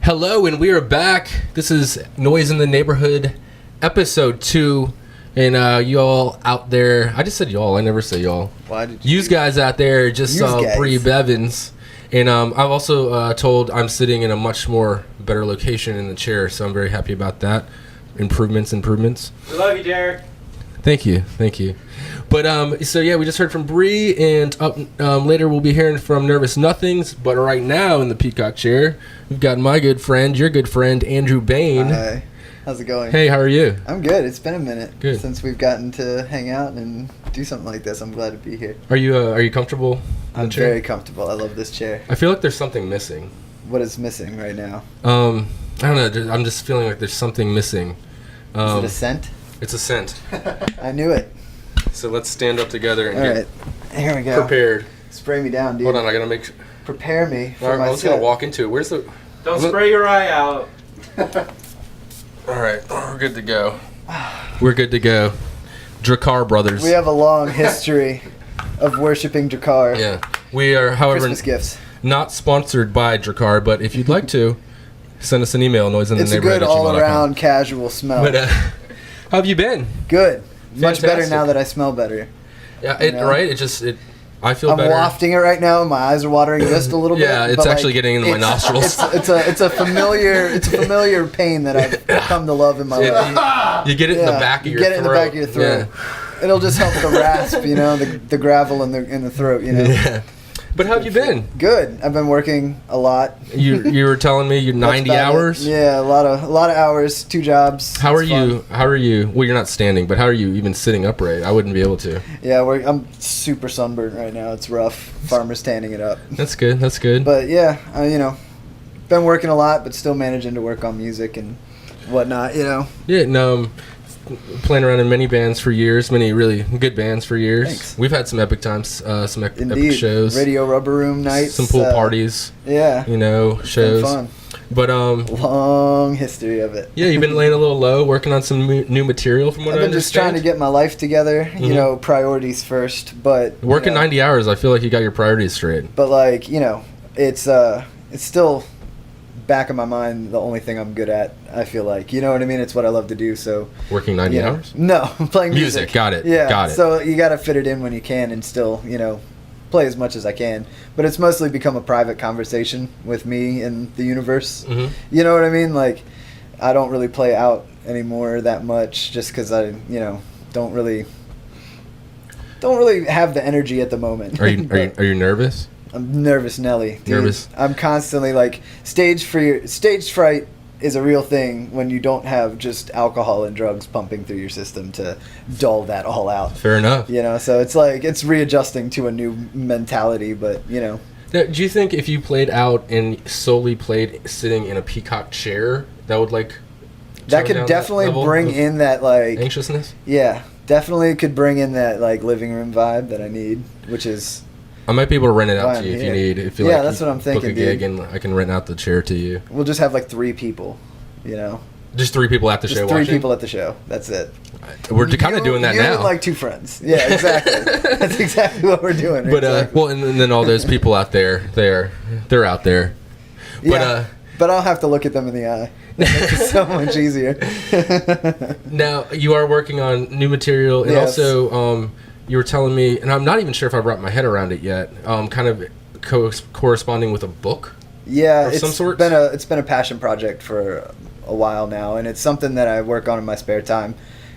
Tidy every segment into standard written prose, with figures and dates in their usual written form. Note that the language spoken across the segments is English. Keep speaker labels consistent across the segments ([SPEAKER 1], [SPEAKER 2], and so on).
[SPEAKER 1] Hello, and we are back. This is Noise in the Neighborhood, episode 2. And you all out there, I just said y'all, I never say y'all.
[SPEAKER 2] Why did you?
[SPEAKER 1] Yous guys out there just saw
[SPEAKER 2] guys.
[SPEAKER 1] Bree Bevins. And I've also told I'm sitting in a much more better location in the chair, so I'm very happy about that. Improvements.
[SPEAKER 3] We love you, Derek.
[SPEAKER 1] Thank you. But so yeah, we just heard from Bree, and up later we'll be hearing from Nervous Nothings. But right now in the Peacock chair, we've got my good friend, your good friend, Andrew Bayne.
[SPEAKER 2] Hi. How's it going?
[SPEAKER 1] Hey, how are you?
[SPEAKER 2] I'm good. It's been a minute
[SPEAKER 1] Good.
[SPEAKER 2] since we've gotten to hang out and do something like this. I'm glad to be here.
[SPEAKER 1] Are you comfortable in the
[SPEAKER 2] I'm
[SPEAKER 1] chair?
[SPEAKER 2] very comfortable. I love this chair.
[SPEAKER 1] I feel like there's something missing.
[SPEAKER 2] What is missing right now?
[SPEAKER 1] I don't know. I'm just feeling like there's something missing.
[SPEAKER 2] Is it a scent?
[SPEAKER 1] It's a scent.
[SPEAKER 2] I knew it.
[SPEAKER 1] So let's stand up together and
[SPEAKER 2] All
[SPEAKER 1] get
[SPEAKER 2] right. Here we go.
[SPEAKER 1] prepared.
[SPEAKER 2] Spray me down, dude.
[SPEAKER 1] Hold on, I gotta make sure.
[SPEAKER 2] Prepare me for
[SPEAKER 1] Alright,
[SPEAKER 2] my
[SPEAKER 1] I'm just gonna
[SPEAKER 2] set.
[SPEAKER 1] walk into it. Where's the...
[SPEAKER 3] Don't spray your eye out.
[SPEAKER 1] Alright, we're good to go. We're good to go. Drakkar Brothers.
[SPEAKER 2] We have a long history of worshiping Drakkar.
[SPEAKER 1] Yeah. We are, however,
[SPEAKER 2] Christmas gifts.
[SPEAKER 1] not sponsored by Drakkar, but if you'd like to, send us an email,
[SPEAKER 2] It's a good
[SPEAKER 1] noiseintheneighborhood@gmail.com.
[SPEAKER 2] all-around casual smell.
[SPEAKER 1] But, how have you been?
[SPEAKER 2] Good. Much better
[SPEAKER 1] Fantastic.
[SPEAKER 2] now that I smell better.
[SPEAKER 1] Yeah,
[SPEAKER 2] You know?
[SPEAKER 1] right? I feel
[SPEAKER 2] I'm
[SPEAKER 1] better.
[SPEAKER 2] wafting it right now. My eyes are watering just a little bit.
[SPEAKER 1] Yeah, it's
[SPEAKER 2] but,
[SPEAKER 1] actually getting into my nostrils.
[SPEAKER 2] It's a familiar pain that I've come to love in my life.
[SPEAKER 1] You get it in the back of your
[SPEAKER 2] you get it in the
[SPEAKER 1] throat.
[SPEAKER 2] back of your throat. It'll just help the rasp, the gravel in the throat,
[SPEAKER 1] Yeah. But how have you been?
[SPEAKER 2] Good. I've been working a lot.
[SPEAKER 1] You were telling me you're
[SPEAKER 2] That's
[SPEAKER 1] 90
[SPEAKER 2] about it.
[SPEAKER 1] hours?
[SPEAKER 2] Yeah, a lot of hours, 2 jobs.
[SPEAKER 1] How are
[SPEAKER 2] It's
[SPEAKER 1] you?
[SPEAKER 2] fun.
[SPEAKER 1] How are you? Well, you're not standing, but how are you even sitting upright? I wouldn't be able to.
[SPEAKER 2] Yeah, I'm super sunburned right now. It's rough. Farmers tanning it up.
[SPEAKER 1] That's good. That's good.
[SPEAKER 2] But yeah, been working a lot, but still managing to work on music and whatnot.
[SPEAKER 1] Yeah, no, playing around in many bands for years, many really good bands for years.
[SPEAKER 2] Thanks.
[SPEAKER 1] We've had some epic times, some epic
[SPEAKER 2] Indeed.
[SPEAKER 1] shows,
[SPEAKER 2] Radio Rubber Room nights.
[SPEAKER 1] some pool parties,
[SPEAKER 2] Yeah. It's
[SPEAKER 1] shows.
[SPEAKER 2] been fun.
[SPEAKER 1] But
[SPEAKER 2] Long history of it.
[SPEAKER 1] yeah, you've been laying a little low, working on some new material from what
[SPEAKER 2] I've
[SPEAKER 1] I
[SPEAKER 2] been just trying to get my life together.
[SPEAKER 1] Mhm.
[SPEAKER 2] Priorities first. But
[SPEAKER 1] Working 90 hours, I feel like you got your priorities straight.
[SPEAKER 2] But it's still back of my mind the only thing I'm good at. I feel like, you know what I mean. It's what I love to do. So
[SPEAKER 1] Working 90 hours?
[SPEAKER 2] No, playing music.
[SPEAKER 1] Got it.
[SPEAKER 2] Yeah,
[SPEAKER 1] Got it.
[SPEAKER 2] So you got to fit it in when you can, and still play as much as I can. But it's mostly become a private conversation with me and the universe.
[SPEAKER 1] Mhm.
[SPEAKER 2] You know what I mean? Like, I don't really play out anymore that much, just because I don't really have the energy at the moment.
[SPEAKER 1] Are you nervous?
[SPEAKER 2] I'm nervous, Nelly. Dude.
[SPEAKER 1] Nervous?
[SPEAKER 2] I'm constantly like stage fright is a real thing when you don't have just alcohol and drugs pumping through your system to dull that all out.
[SPEAKER 1] Fair enough.
[SPEAKER 2] So it's like it's readjusting to a new mentality, but
[SPEAKER 1] Now, do you think if you played out and solely played sitting in a peacock chair, that would
[SPEAKER 2] that
[SPEAKER 1] tone
[SPEAKER 2] could
[SPEAKER 1] down
[SPEAKER 2] definitely
[SPEAKER 1] level
[SPEAKER 2] bring
[SPEAKER 1] of
[SPEAKER 2] in that like
[SPEAKER 1] anxiousness?
[SPEAKER 2] yeah, definitely could bring in that like living room vibe that I need, which is
[SPEAKER 1] I might be able to rent it out
[SPEAKER 2] Why
[SPEAKER 1] to
[SPEAKER 2] I'm
[SPEAKER 1] you if
[SPEAKER 2] here.
[SPEAKER 1] you need. If you
[SPEAKER 2] Yeah,
[SPEAKER 1] like,
[SPEAKER 2] that's
[SPEAKER 1] you
[SPEAKER 2] what I'm thinking,
[SPEAKER 1] book a gig
[SPEAKER 2] dude.
[SPEAKER 1] and I can rent out the chair to you.
[SPEAKER 2] we'll just have like 3 people,
[SPEAKER 1] Just 3 people at the show
[SPEAKER 2] just 3
[SPEAKER 1] watching.
[SPEAKER 2] people at the show. That's it.
[SPEAKER 1] We're kind of doing that
[SPEAKER 2] you
[SPEAKER 1] now.
[SPEAKER 2] and like 2 friends. Yeah, exactly. That's exactly what we're doing.
[SPEAKER 1] But
[SPEAKER 2] exactly.
[SPEAKER 1] well, and then all those people out there, they're out there.
[SPEAKER 2] Yeah, but I'll have to look at them in the eye. It's so much easier.
[SPEAKER 1] Now you are working on new material, and
[SPEAKER 2] Yes.
[SPEAKER 1] also you were telling me, and I'm not even sure if I wrapped my head around it yet. Kind of corresponding with a book.
[SPEAKER 2] Yeah,
[SPEAKER 1] Of some sort?
[SPEAKER 2] it's been a passion project for a while now, and it's something that I work on in my spare time.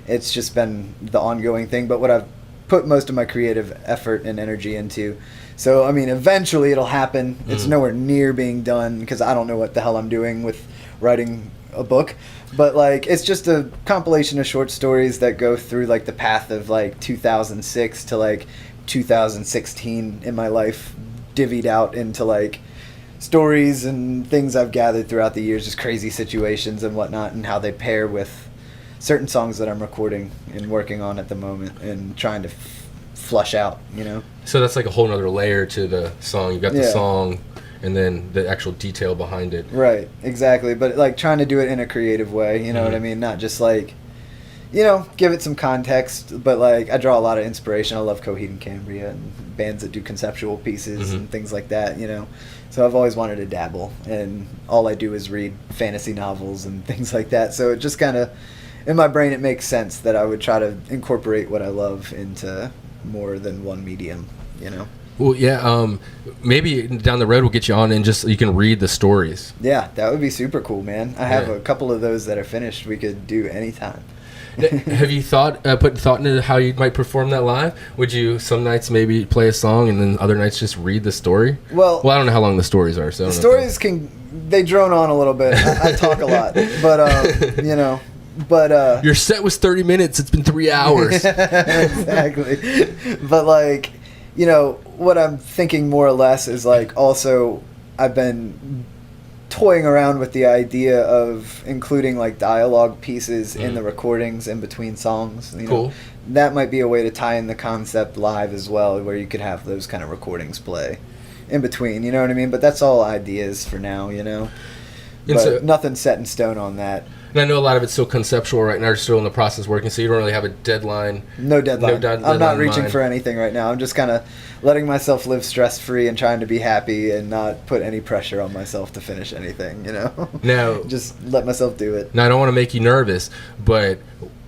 [SPEAKER 2] It's just been the ongoing thing, but what I've put most of my creative effort and energy into. So I mean, eventually it'll happen. It's nowhere near being done because I don't know what the hell I'm doing with writing a book. But like, it's just a compilation of short stories that go through like the path of like 2006 to like 2016 in my life, divvied out into like stories and things I've gathered throughout the years, just crazy situations and whatnot, and how they pair with certain songs that I'm recording and working on at the moment and trying to flush out,
[SPEAKER 1] So that's like a whole nother layer to the song. You got the
[SPEAKER 2] Yeah.
[SPEAKER 1] song, and then the actual detail behind it.
[SPEAKER 2] Right, exactly. But like trying to do it in a creative way, you know what I mean? Not just like, give it some context. But like, I draw a lot of inspiration. I love Coheed and Cambria and bands that do conceptual pieces and things like that. So I've always wanted to dabble, and all I do is read fantasy novels and things like that. So it just kind of, in my brain, it makes sense that I would try to incorporate what I love into more than one medium.
[SPEAKER 1] Well, yeah. Maybe down the road we'll get you on and just you can read the stories.
[SPEAKER 2] Yeah, that would be super cool, man. I have a couple of those that are finished. We could do anytime.
[SPEAKER 1] Have you put thought into how you might perform that live? Would you some nights maybe play a song and then other nights just read the story?
[SPEAKER 2] Well,
[SPEAKER 1] I don't know how long the stories are. So
[SPEAKER 2] the stories they drone on a little bit. I talk a lot, but But
[SPEAKER 1] your set was 30 minutes. It's been 3 hours.
[SPEAKER 2] Exactly. But like, what I'm thinking more or less is like, also I've been toying around with the idea of including like dialogue pieces in the recordings in between songs.
[SPEAKER 1] Cool.
[SPEAKER 2] That might be a way to tie in the concept live as well, where you could have those kind of recordings play in between. You know what I mean? But that's all ideas for now. But nothing set in stone on that.
[SPEAKER 1] And I know a lot of it's still conceptual right now. You're still in the process working, so you don't really have a deadline.
[SPEAKER 2] No deadline. I'm not reaching
[SPEAKER 1] mind.
[SPEAKER 2] for anything right now. I'm just kind of letting myself live stress-free and trying to be happy and not put any pressure on myself to finish anything,
[SPEAKER 1] Now,
[SPEAKER 2] just let myself do it.
[SPEAKER 1] Now, I don't want to make you nervous, but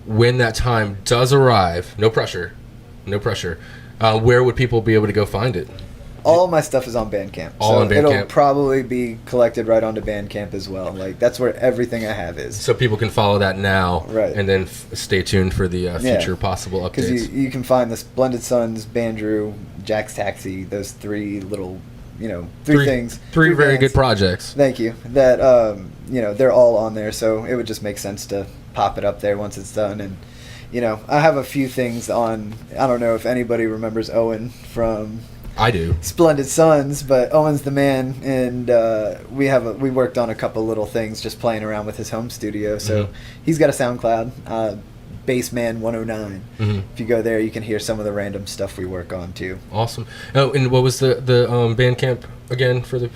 [SPEAKER 1] when that time does arrive, no pressure, where would people be able to go find it?
[SPEAKER 2] All my stuff is on Bandcamp.
[SPEAKER 1] On Bandcamp.
[SPEAKER 2] It'll probably be collected right onto Bandcamp as well. Like, that's where everything I have is.
[SPEAKER 1] So people can follow that now,
[SPEAKER 2] right?
[SPEAKER 1] And then stay tuned for the future possible updates.
[SPEAKER 2] Because you can find the Splendid Sons, Bandrew, Jack's Taxi, those three little, three things.
[SPEAKER 1] Three very
[SPEAKER 2] bands.
[SPEAKER 1] good projects.
[SPEAKER 2] Thank you. That, they're all on there, so it would just make sense to pop it up there once it's done. And, I have a few things on, I don't know if anybody remembers Owen from...
[SPEAKER 1] I do.
[SPEAKER 2] Splendid Sons, but Owen's the man, and we worked on a couple little things just playing around with his home studio. So he's got a SoundCloud, Bassman 109. If you go there, you can hear some of the random stuff we work on too.
[SPEAKER 1] Awesome. Oh, and what was the Bandcamp again for the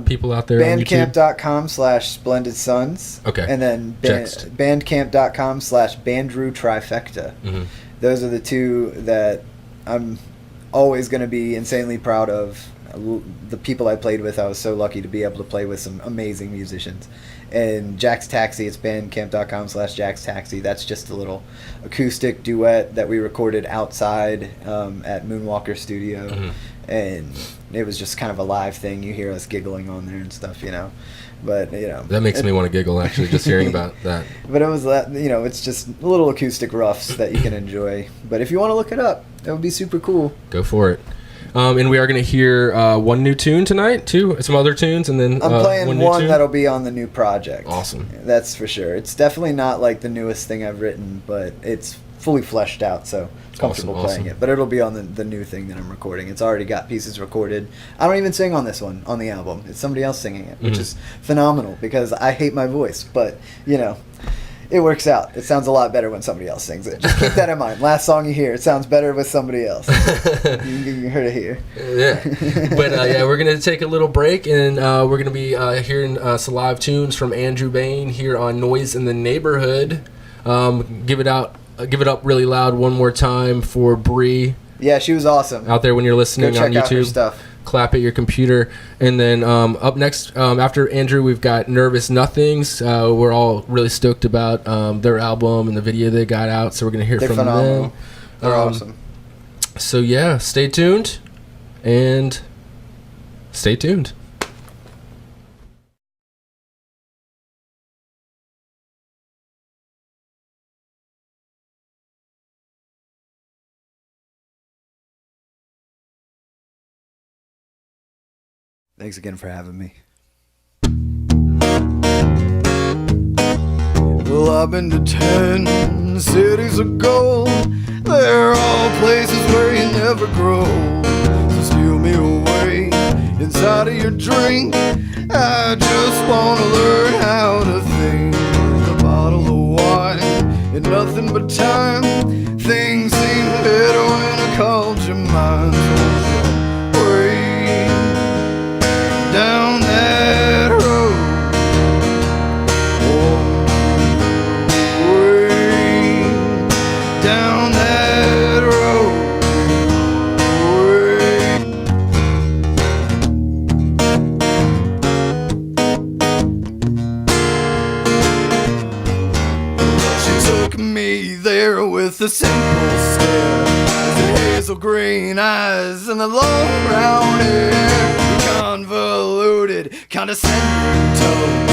[SPEAKER 1] people out there?
[SPEAKER 2] Bandcamp.com/Splendid Sons.
[SPEAKER 1] Okay.
[SPEAKER 2] And then Bandcamp.com/Bandrew Trifecta. Those are the two that I'm always going to be insanely proud of. The people I played with, I was so lucky to be able to play with some amazing musicians. And Jack's Taxi, it's bandcamp.com/Jack's Taxi. That's just a little acoustic duet that we recorded outside at Moonwalker Studio. And it was just kind of a live thing. You hear us giggling on there and stuff, But,
[SPEAKER 1] that makes me want to giggle, actually, just hearing about that.
[SPEAKER 2] But it was that, it's just little acoustic roughs that you can enjoy. But if you want to look it up, that would be super cool.
[SPEAKER 1] Go for it. And we are going to hear one new tune tonight, too. Some other tunes, and then
[SPEAKER 2] I'm playing one
[SPEAKER 1] tune.
[SPEAKER 2] that'll be on the new project.
[SPEAKER 1] Awesome.
[SPEAKER 2] That's for sure. It's definitely not like the newest thing I've written, but it's fully fleshed out, so it's comfortable playing it. But it'll be on the new thing that I'm recording. It's already got pieces recorded. I don't even sing on this one, on the album. It's somebody else singing it, which is phenomenal because I hate my voice. But, it works out. It sounds a lot better when somebody else sings it. Just keep that in mind. Last song you hear, it sounds better with somebody else. You heard it here.
[SPEAKER 1] Yeah. But, we're going to take a little break, and we're going to be hearing some live tunes from Andrew Bayne here on Noise in the Neighborhood. Give it up really loud one more time for Bree.
[SPEAKER 2] Yeah, she was awesome.
[SPEAKER 1] Out there when you're listening on YouTube.
[SPEAKER 2] Out her stuff.
[SPEAKER 1] Clap at your computer. And then up next, after Andrew, we've got Nervous Nothings. We're all really stoked about their album and the video they got out, so we're going to hear from
[SPEAKER 2] phenomenal.
[SPEAKER 1] them.
[SPEAKER 2] They're awesome.
[SPEAKER 1] So, yeah, stay tuned. And stay tuned.
[SPEAKER 2] Thanks again for having me. Well, I've been to 10 cities of gold. They're all places where you never grow. So steal me away inside of your drink. I just want to learn how to think. A bottle of wine and nothing but time. Things seem better when I called your mind. Down that road, way
[SPEAKER 4] the simple stare, the hazel green eyes, and the long brown hair, convoluted, condescending tones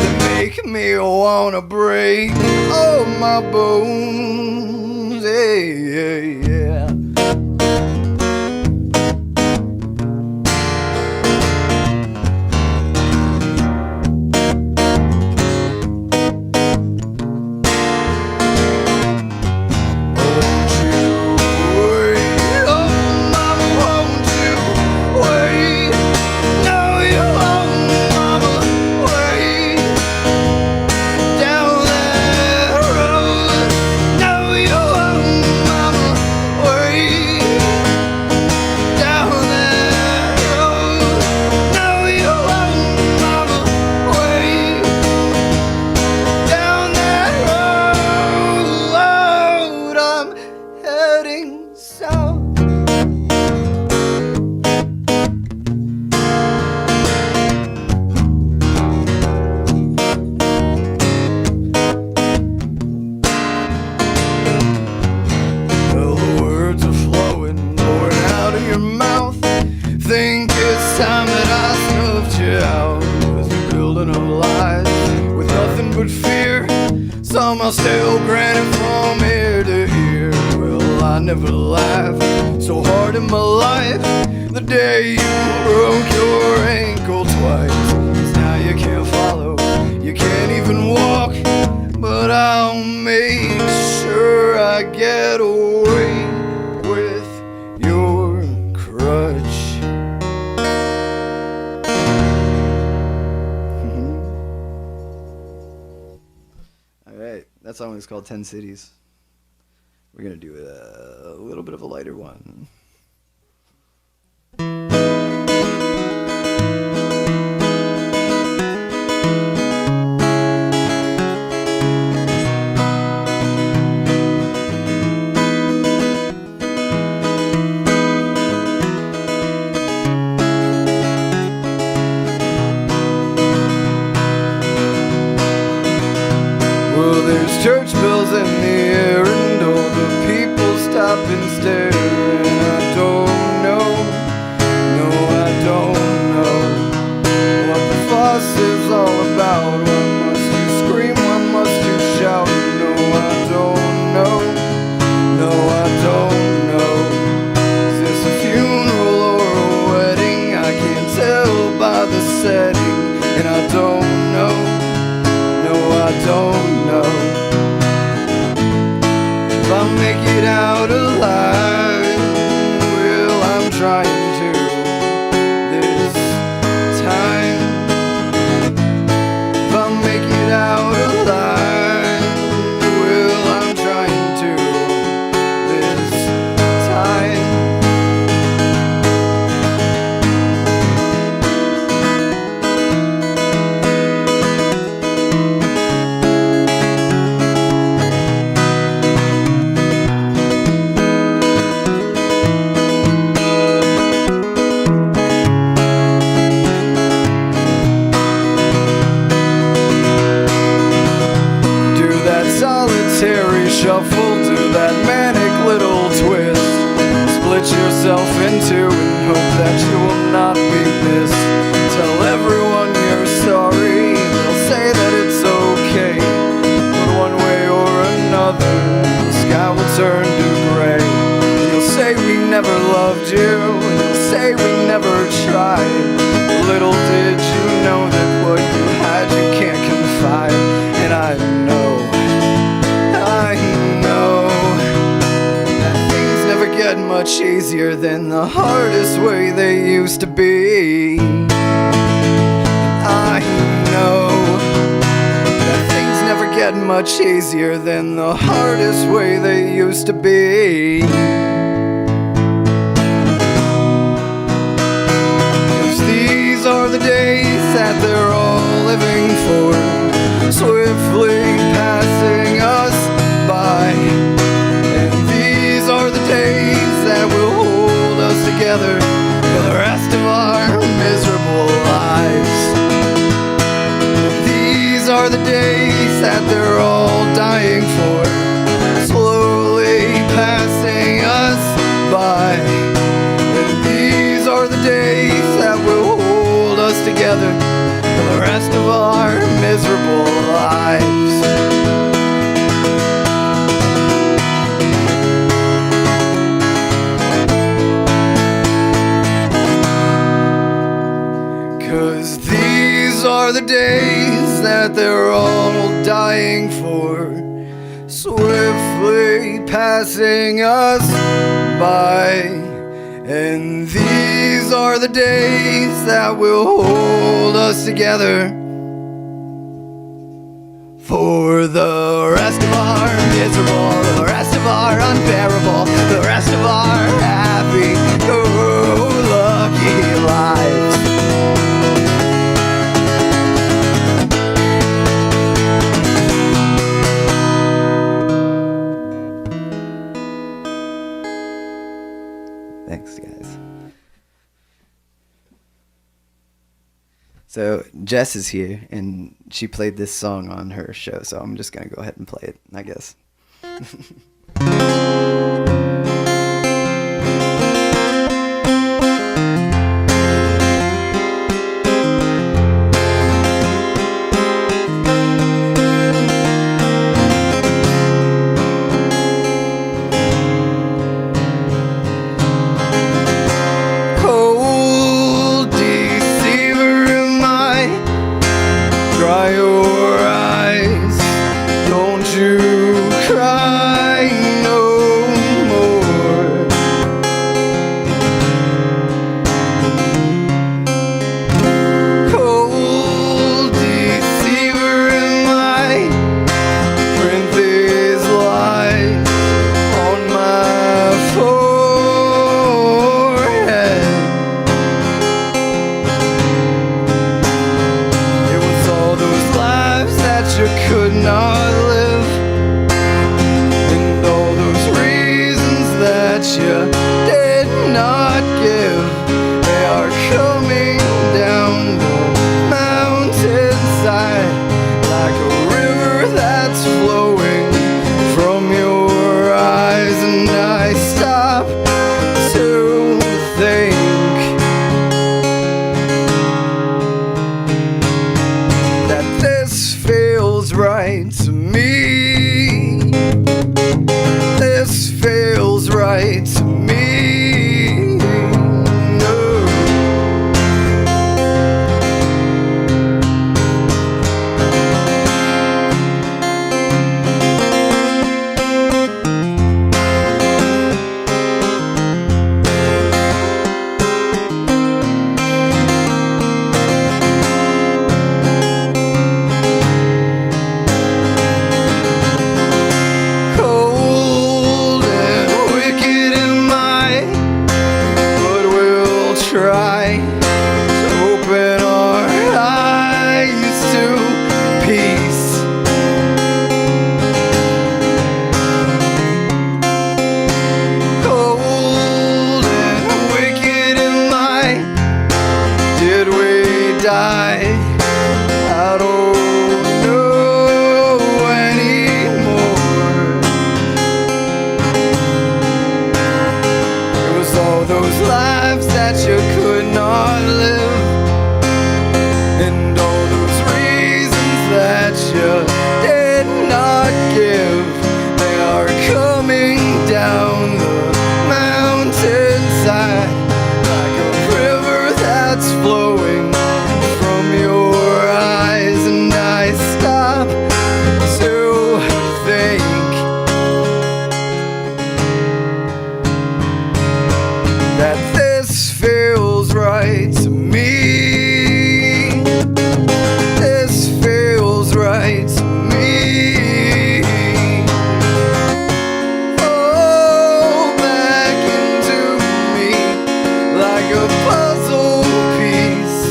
[SPEAKER 4] that make me wanna break all my bones. Yeah. Time that I snuffed you out with a building of lies, with nothing but fear. Somehow still granted from ear to ear. Well, I never laughed so hard in my life the day you broke your ankle twice. 'Cause now you can't follow, you can't even walk, but I'll make sure I get away with your crutch. Alright, that song is called 10 Cities. We're gonna do a little bit of a lighter one. Well, there's church bells in the air and all the people stop and stare. And I don't know, no, I don't know what the fuss is all about. Why must you scream, why must you shout? No, I don't know, no, I don't know. Is this a funeral or a wedding? I can't tell by the setting. And I don't know, no, I don't know if I'll make it out alive. Well, I'm trying to this time. If I'll make it out alive, well, I'm trying to this time. Solitary shuffle, do that manic little twist. Split yourself in two and hope that you will not be missed. Tell everyone you're sorry, they'll say that it's okay. But one way or another, the sky will turn to gray. And you'll say we never loved you, and you'll say we never tried. Little did you know that what you had you can't confide. And I know that things never get much easier than the hardest way they used to be. And I know that things never get much easier than the hardest way they used to be. 'Cause these are the days that they're all living for, swiftly passing us by. And these are the days that will hold us together for the rest of our miserable lives. These are the days that they're all dying for, slowly together for the rest of our miserable lives. 'Cause these are the days that they're all dying for, swiftly passing us by. And these are the days that will hold us together for the rest of our miserable, the rest of our unbearable, the rest of our happy-go-lucky lives. Thanks, guys. So Jess is here, and she played this song on her show, so I'm just gonna go ahead and play it, I guess. Cold deceiver, am I? Dry your eyes, don't you cry no more. Cold deceiver, am I? Print these lies on my forehead. It was all those lives that you could not live, and all those reasons that you did not give. They are coming down the mountainside like a river that's flowing from your eyes. And I stop to think that this feels right to me. This feels right to me. No. Cold and wicked am I, but we'll try to open our eyes to peace. Cold and wicked am I, did we die? I don't know anymore. It was all those lives that you could not live, and all those reasons that you did not give. They are coming down the mountainside like a river that's flowing from your eyes. And I stop to think that this feels right to me. This feels right to me. Fall back into me like a puzzle piece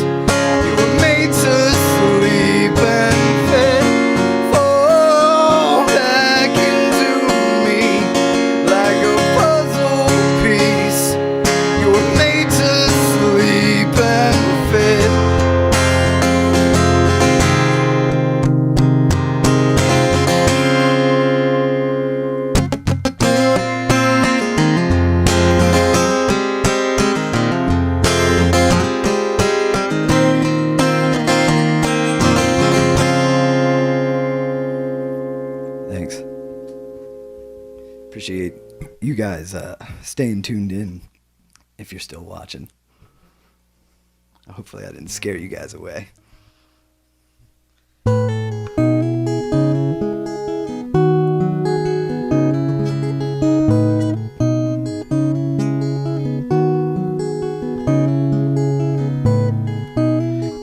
[SPEAKER 2] appreciate you guys staying tuned in if you're still watching. Hopefully I didn't scare you guys away.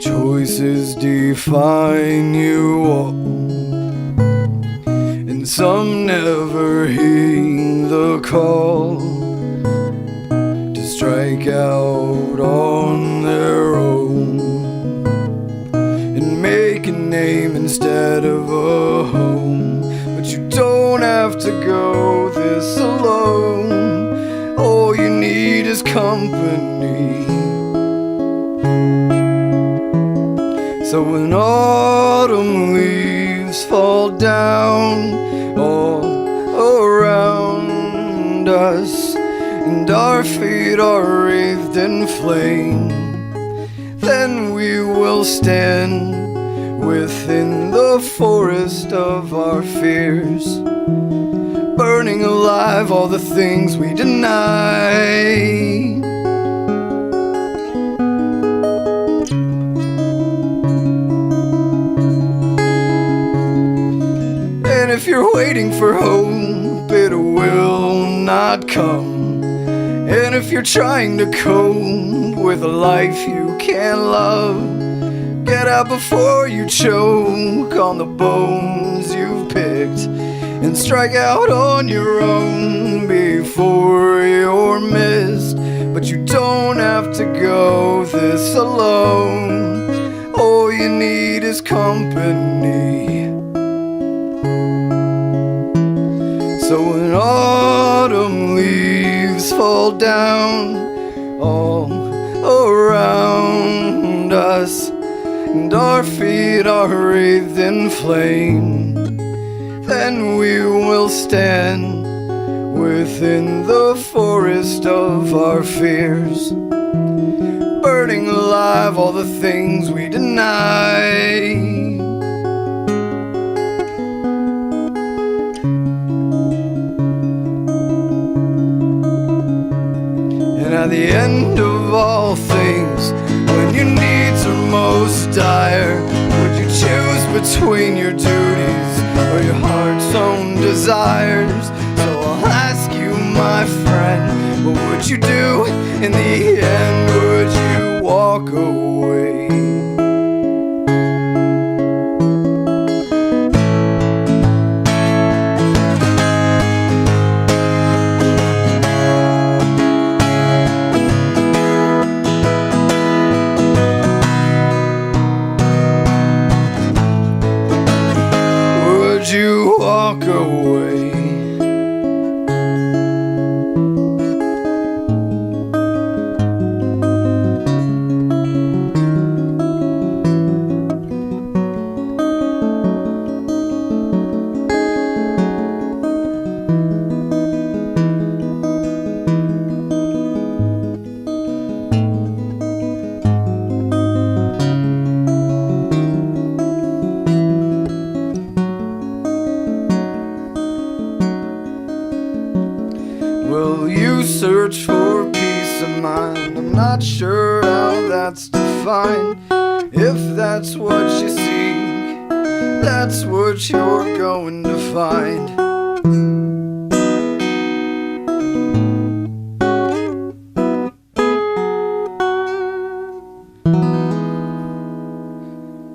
[SPEAKER 4] Choices define you all, and some never heed the call to strike out on their own and make a name instead of a home. But you don't have to go this alone. All you need is company. So when autumn leaves fall down all around us, and our feet are wreathed in flame, then we will stand within the forest of our fears, burning alive all the things we deny. And if you're waiting for hope, it will not come. And if you're trying to cope with a life you can't love, get out before you choke on the bones you've picked, and strike out on your own before you're missed. But you don't have to go this alone. All you need is company. So when autumn leaves fall down all around us, and our feet are wreathed in flame, then we will stand within the forest of our fears, burning alive all the things we deny. And at the end of all things, when your needs are most dire, would you choose between your duties or your heart's own desires? So I'll ask you, my friend, what would you do in the end? Would you walk away? Would you walk away? Will you search for peace of mind? I'm not sure how that's defined. If that's what you seek, that's what you're going to find.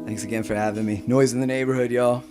[SPEAKER 2] Thanks again for having me. Noise in the neighborhood, y'all.